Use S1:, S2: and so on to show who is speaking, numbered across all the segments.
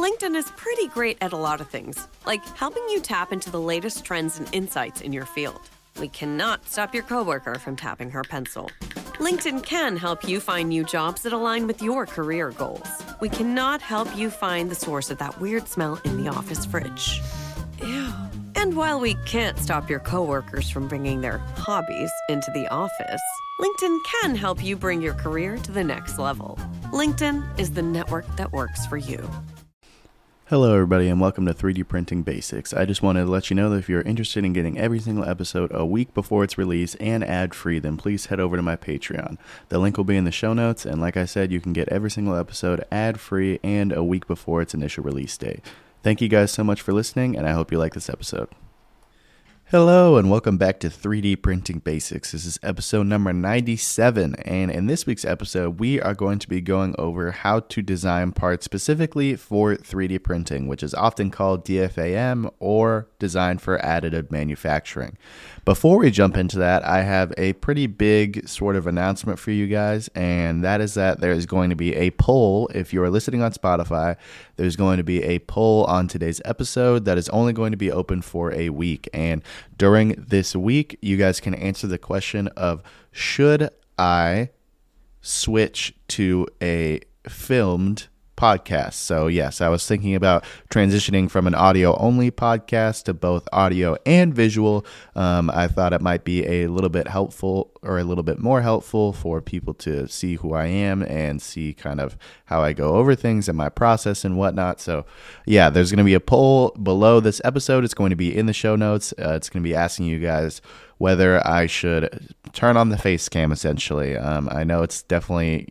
S1: LinkedIn is pretty great at a lot of things, like helping you tap into the latest trends and insights in your field. We cannot stop your coworker from tapping her pencil. LinkedIn can help you find new jobs that align with your career goals. We cannot help you find the source of that weird smell in the office fridge. Ew. And while we can't stop your coworkers from bringing their hobbies into the office, LinkedIn can help you bring your career to the next level. LinkedIn is the network that works for you.
S2: Hello everybody and welcome to 3D Printing Basics. I just wanted to let you know that if you're interested in getting every single episode a week before its release and ad-free, then please head over to my Patreon. The link will be in the show notes, and like I said, you can get every single episode ad-free and a week before its initial release date. Thank you guys so much for listening, and I hope you like this episode. Hello and welcome back to 3D Printing Basics. This is episode number 97, and in this week's episode we are going to be going over how to design parts specifically for 3D printing, which is often called DFAM or design for additive manufacturing. Before we jump into that, I have a pretty big sort of announcement for you guys, and that is that there is going to be a poll. If you are listening on Spotify, there's going to be a poll on today's episode that is only going to be open for a week, and during this week, you guys can answer the question of, should I switch to a filmed podcast? So yes, I was thinking about transitioning from an audio-only podcast to both audio and visual. I thought it might be a little bit helpful, or a little bit more helpful, for people to see who I am and see kind of how I go over things and my process and whatnot. So yeah, there's going to be a poll below this episode. It's going to be in the show notes. It's going to be asking you guys whether I should turn on the face cam, essentially. I know it's definitely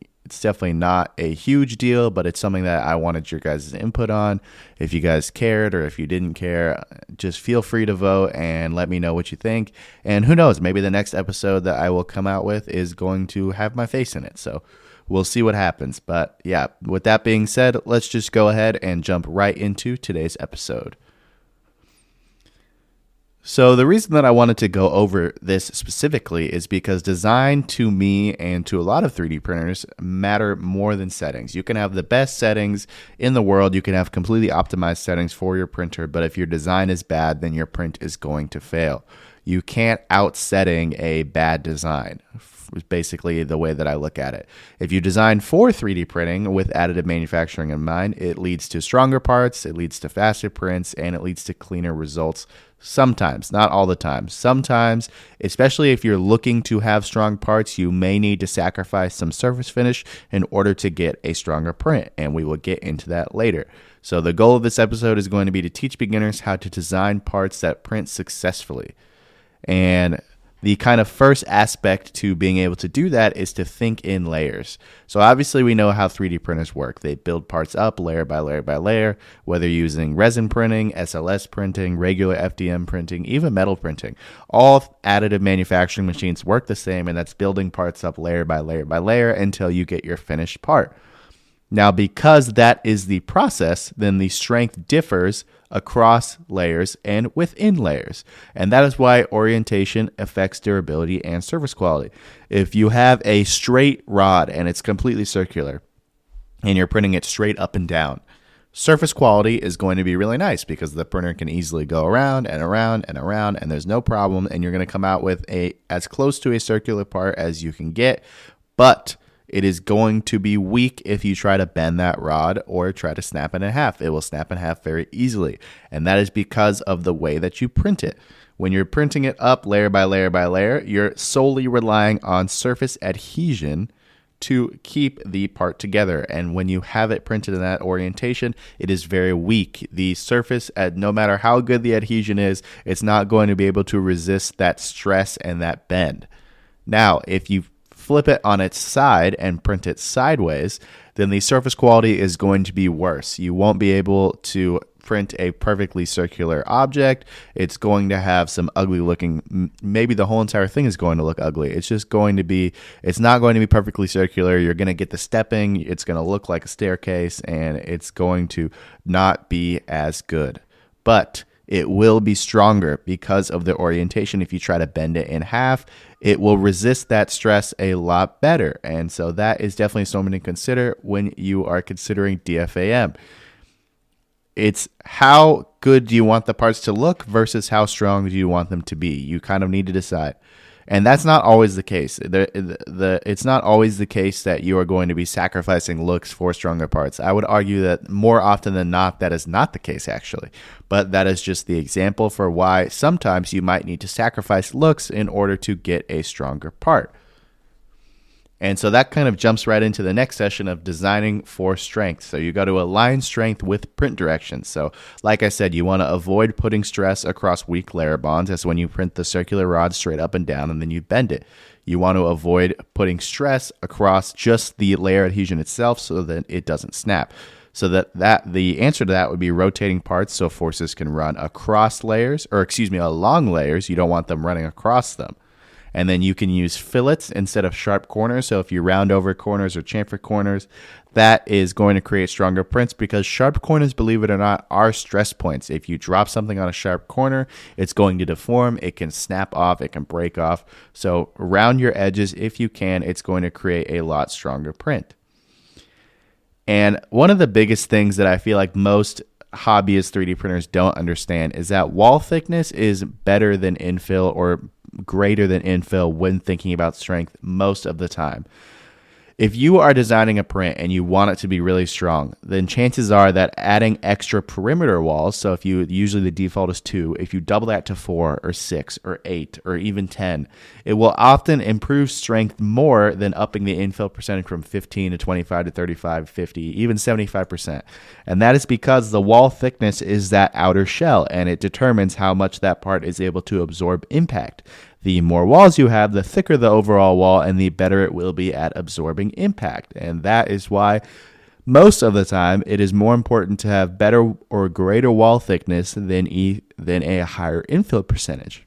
S2: not a huge deal, but it's something that I wanted your guys' input on. If you guys cared or if you didn't care, just feel free to vote and let me know what you think. And who knows, maybe the next episode that I will come out with is going to have my face in it. So we'll see what happens. But yeah, with that being said, let's just go ahead and jump right into today's episode. So the reason that I wanted to go over this specifically is because design to me and to a lot of 3D printers matter more than settings. You can have the best settings in the world. You can have completely optimized settings for your printer, but if your design is bad, then your print is going to fail. You can't out-setting a bad design, is basically the way that I look at it. If you design for 3D printing with additive manufacturing in mind, it leads to stronger parts, it leads to faster prints, and it leads to cleaner results. Sometimes, not all the time. Sometimes, especially if you're looking to have strong parts, you may need to sacrifice some surface finish in order to get a stronger print, and we will get into that later. So the goal of this episode is going to be to teach beginners how to design parts that print successfully. And the kind of first aspect to being able to do that is to think in layers. So obviously we know how 3D printers work. They build parts up layer by layer by layer, whether using resin printing, SLS printing, regular FDM printing, even metal printing. All additive manufacturing machines work the same, and that's building parts up layer by layer by layer until you get your finished part. Now, because that is the process, then the strength differs across layers and within layers. And that is why orientation affects durability and surface quality. If you have a straight rod and it's completely circular and you're printing it straight up and down, surface quality is going to be really nice because the printer can easily go around and around and around, and there's no problem, and you're going to come out with as close to a circular part as you can get. But it is going to be weak if you try to bend that rod or try to snap it in half. It will snap in half very easily, and that is because of the way that you print it. When you're printing it up layer by layer by layer, you're solely relying on surface adhesion to keep the part together. And when you have it printed in that orientation, it is very weak. The surface, no matter how good the adhesion is, it's not going to be able to resist that stress and that bend. Now, if you flip it on its side and print it sideways, then the surface quality is going to be worse. You won't be able to print a perfectly circular object. It's going to have some ugly looking, maybe the whole entire thing is going to look ugly. It's not going to be perfectly circular. You're going to get the stepping. It's going to look like a staircase, and it's going to not be as good. But it will be stronger because of the orientation. If you try to bend it in half, it will resist that stress a lot better. And so that is definitely something to consider when you are considering DFAM. it's how good do you want the parts to look versus how strong do you want them to be. You kind of need to decide. And that's not always the case. It's not always the case that you are going to be sacrificing looks for stronger parts. I would argue that more often than not, that is not the case, actually. But that is just the example for why sometimes you might need to sacrifice looks in order to get a stronger part. And so that kind of jumps right into the next session of designing for strength. So you got to align strength with print direction. So like I said, you want to avoid putting stress across weak layer bonds, as when you print the circular rod straight up and down and then you bend it. You want to avoid putting stress across just the layer adhesion itself so that it doesn't snap. So that the answer to that would be rotating parts so forces can run across layers, along layers. You don't want them running across them. And then you can use fillets instead of sharp corners. So if you round over corners or chamfer corners, that is going to create stronger prints, because sharp corners, believe it or not, are stress points. If you drop something on a sharp corner, it's going to deform. It can snap off. It can break off. So round your edges if you can. It's going to create a lot stronger print. And one of the biggest things that I feel like most hobbyist 3D printers don't understand is that wall thickness is better than infill or greater than infill when thinking about strength most of the time. If you are designing a print and you want it to be really strong, then chances are that adding extra perimeter walls, so if you usually the default is 2, if you double that to 4 or 6 or 8 or even 10, it will often improve strength more than upping the infill percentage from 15 to 25 to 35, 50, even 75%. And that is because the wall thickness is that outer shell, and it determines how much that part is able to absorb impact. The more walls you have, the thicker the overall wall, and the better it will be at absorbing impact. And that is why most of the time it is more important to have better or greater wall thickness than a higher infill percentage.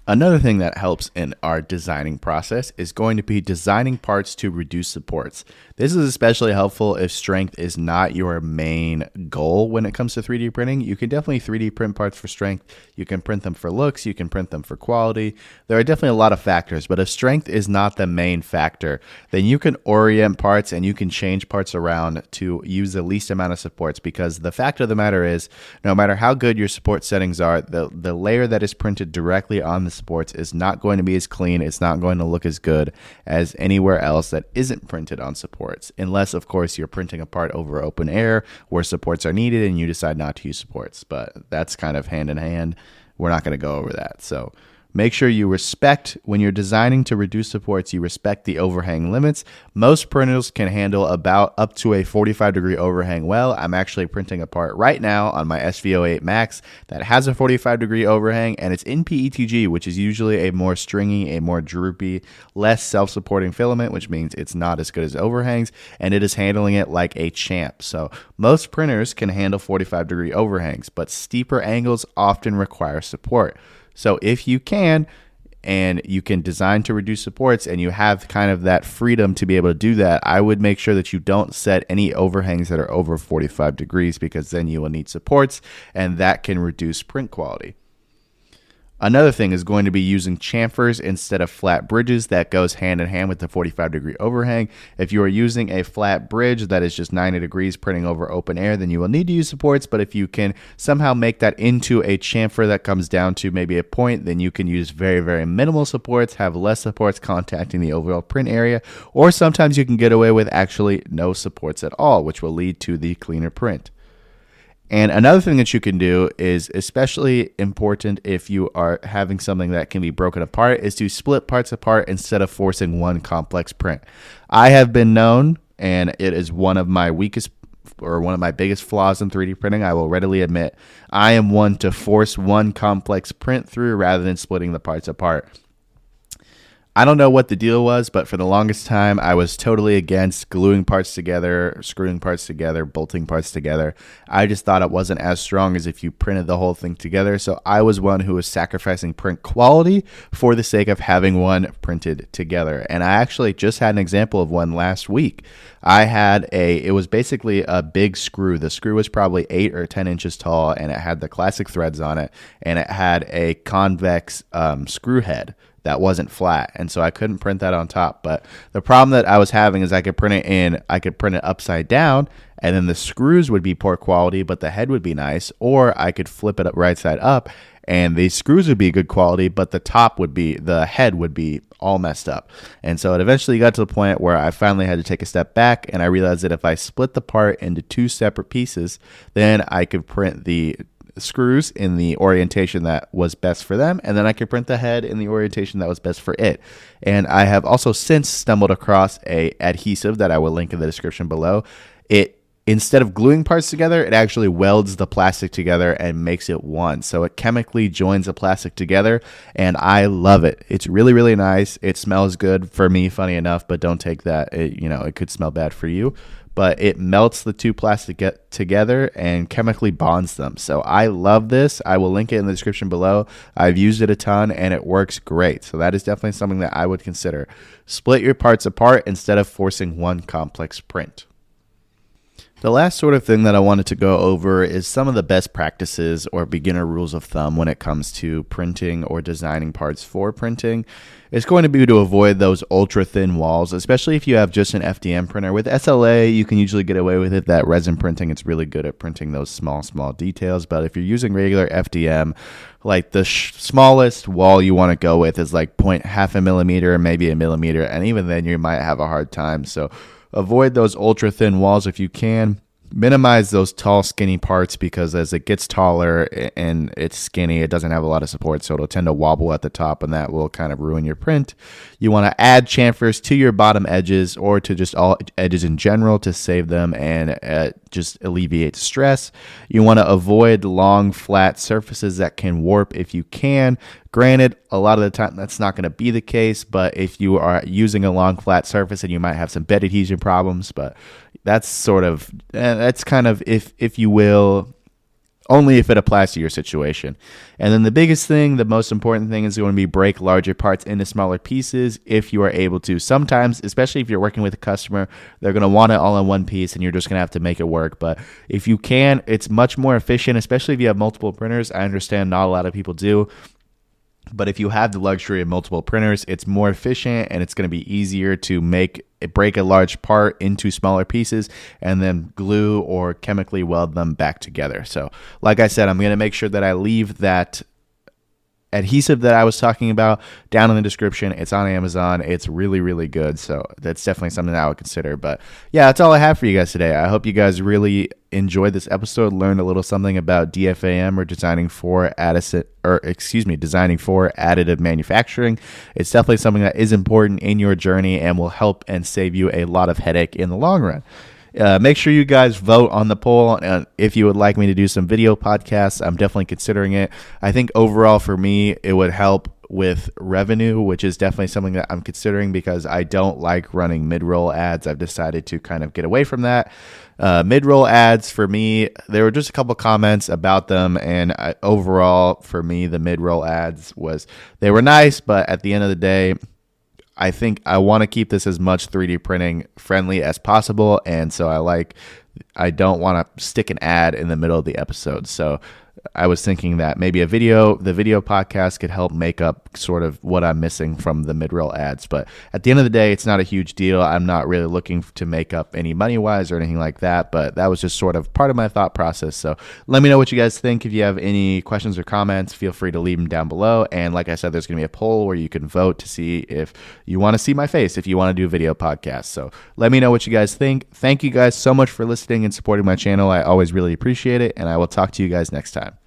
S2: Another thing that helps in our designing process is going to be designing parts to reduce supports. This is especially helpful if strength is not your main goal when it comes to 3D printing. You can definitely 3D print parts for strength. You can print them for looks. You can print them for quality. There are definitely a lot of factors, but if strength is not the main factor, then you can orient parts and you can change parts around to use the least amount of supports, because the fact of the matter is, no matter how good your support settings are, the layer that is printed directly on the supports is not going to be as clean. It's not going to look as good as anywhere else that isn't printed on supports, unless of course you're printing a part over open air where supports are needed and you decide not to use supports, but that's kind of hand in hand. We're not going to go over that. So make sure you respect, when you're designing to reduce supports, you respect the overhang limits. Most printers can handle about up to a 45-degree overhang well. I'm actually printing a part right now on my SV08 Max that has a 45-degree overhang, and it's in PETG, which is usually a more stringy, a more droopy, less self-supporting filament, which means it's not as good as overhangs, and it is handling it like a champ. So most printers can handle 45-degree overhangs, but steeper angles often require support. So if you can, and you can design to reduce supports, and you have kind of that freedom to be able to do that, I would make sure that you don't set any overhangs that are over 45 degrees, because then you will need supports, and that can reduce print quality. Another thing is going to be using chamfers instead of flat bridges. That goes hand in hand with the 45-degree overhang. If you are using a flat bridge that is just 90 degrees printing over open air, then you will need to use supports. But if you can somehow make that into a chamfer that comes down to maybe a point, then you can use very, very minimal supports, have less supports contacting the overall print area, or sometimes you can get away with actually no supports at all, which will lead to the cleaner print. And another thing that you can do is especially important if you are having something that can be broken apart, is to split parts apart instead of forcing one complex print. I have been known, and it is one of my weakest or one of my biggest flaws in 3D printing, I will readily admit, I am one to force one complex print through rather than splitting the parts apart. I don't know what the deal was, but for the longest time, I was totally against gluing parts together, screwing parts together, bolting parts together. I just thought it wasn't as strong as if you printed the whole thing together. So I was one who was sacrificing print quality for the sake of having one printed together. And I actually just had an example of one last week. It was basically a big screw. The screw was probably 8 or 10 inches tall, and it had the classic threads on it, and it had a convex screw head that wasn't flat, and so I couldn't print that on top. But the problem that I was having is I could print it upside down, and then the screws would be poor quality, but the head would be nice. Or I could flip it up right side up, and the screws would be good quality, but the head would be all messed up. And so it eventually got to the point where I finally had to take a step back, and I realized that if I split the part into two separate pieces, then I could print the screws in the orientation that was best for them, and then I could print the head in the orientation that was best for it. And I have also since stumbled across a adhesive that I will link in the description below. Instead of gluing parts together, it actually welds the plastic together and makes it one. So it chemically joins the plastic together, and I love it. It's really, really nice. It smells good for me, funny enough, but don't take that. It could smell bad for you. But it melts the two plastic together and chemically bonds them. So I love this. I will link it in the description below. I've used it a ton, and it works great. So that is definitely something that I would consider. Split your parts apart instead of forcing one complex print. The last sort of thing that I wanted to go over is some of the best practices or beginner rules of thumb when it comes to printing or designing parts for printing. It's going to be to avoid those ultra thin walls, especially if you have just an FDM printer. With SLA, you can usually get away with it. That resin printing, it's really good at printing those small details. But if you're using regular FDM, like the smallest wall you want to go with is like half a millimeter, maybe a millimeter. And even then you might have a hard time. So avoid those ultra thin walls if you can. Minimize those tall, skinny parts, because as it gets taller and it's skinny, it doesn't have a lot of support, so it'll tend to wobble at the top, and that will kind of ruin your print. You want to add chamfers to your bottom edges or to just all edges in general to save them and just alleviate stress. You want to avoid long, flat surfaces that can warp if you can. Granted, a lot of the time that's not going to be the case, but if you are using a long, flat surface, and you might have some bed adhesion problems, but that's kind of, if you will, only if it applies to your situation. And then the biggest thing, the most important thing, is going to be break larger parts into smaller pieces if you are able to. Sometimes, especially if you're working with a customer, they're going to want it all in one piece, and you're just going to have to make it work. But if you can, it's much more efficient, especially if you have multiple printers. I understand not a lot of people do. But if you have the luxury of multiple printers, it's more efficient, and it's going to be easier to break a large part into smaller pieces and then glue or chemically weld them back together. So like I said, I'm going to make sure that I leave that adhesive that I was talking about down in the description. It's on Amazon. It's really, really good. So that's definitely something that I would consider. But yeah, that's all I have for you guys today. I hope you guys really enjoyed this episode, learned a little something about DFAM, or designing for additive manufacturing. It's definitely something that is important in your journey and will help and save you a lot of headache in the long run. Make sure you guys vote on the poll. If you would like me to do some video podcasts, I'm definitely considering it. I think overall for me, it would help with revenue, which is definitely something that I'm considering, because I don't like running mid-roll ads. I've decided to kind of get away from that. Mid-roll ads for me, there were just a couple comments about them, and overall for me, the mid-roll ads they were nice, but at the end of the day, I think I want to keep this as much 3D printing friendly as possible, and so I don't want to stick an ad in the middle of the episode. So I was thinking that maybe the video podcast could help make up sort of what I'm missing from the mid-roll ads. But at the end of the day, it's not a huge deal. I'm not really looking to make up any money-wise or anything like that, but that was just sort of part of my thought process. So let me know what you guys think. If you have any questions or comments, feel free to leave them down below. And like I said, there's going to be a poll where you can vote to see if you want to see my face, if you want to do a video podcast. So let me know what you guys think. Thank you guys so much for listening and supporting my channel. I always really appreciate it, and I will talk to you guys next time.